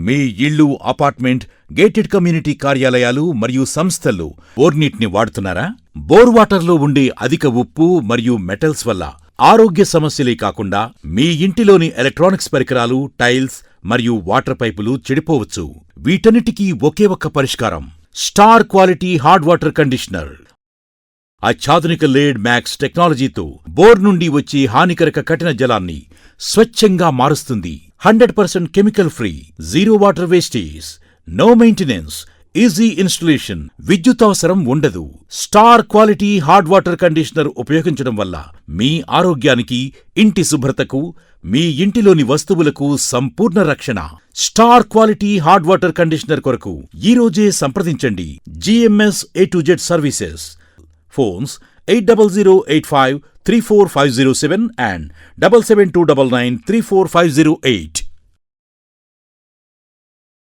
మీ ఇళ్ళు, apartment, gated community కార్యాలయాలు మరియు సంస్థలు బోర్ నీటిని వాడుతున్నారా? బోర్ వాటర్లో ఉండే అధిక ఉప్పు మరియు మెటల్స్ వల్ల ఆరోగ్య సమస్యలే కాకుండా మీ ఇంటిలోని ఎలక్ట్రానిక్స్ పరికరాలు, టైల్స్ మరియు వాటర్ పైపులు చెడిపోవచ్చు. వీటన్నిటికీ ఒకే ఒక్క పరిష్కారం: Star Quality hard water conditioner. అత్యాధునిక లేడ్ మ్యాక్స్ టెక్నాలజీతో బోర్ నుండి వచ్చే హానికరక కఠిన జలాన్ని స్వచ్ఛంగా మారుస్తుంది. 100% chemical free, zero water wastage, no maintenance, easy installation, విద్యుత్ అవసరం ఉండదు. Star Quality hard water conditioner ఉపయోగించడం వల్ల మీ ఆరోగ్యానికి, ఇంటి శుభ్రతకు, మీ ఇంటిలోని వస్తువులకు సంపూర్ణ రక్షణ. Star Quality hard water conditioner కొరకు ఈరోజే సంప్రదించండి. GMS A to Z services. Phones 80085 34507 and 77299 34508.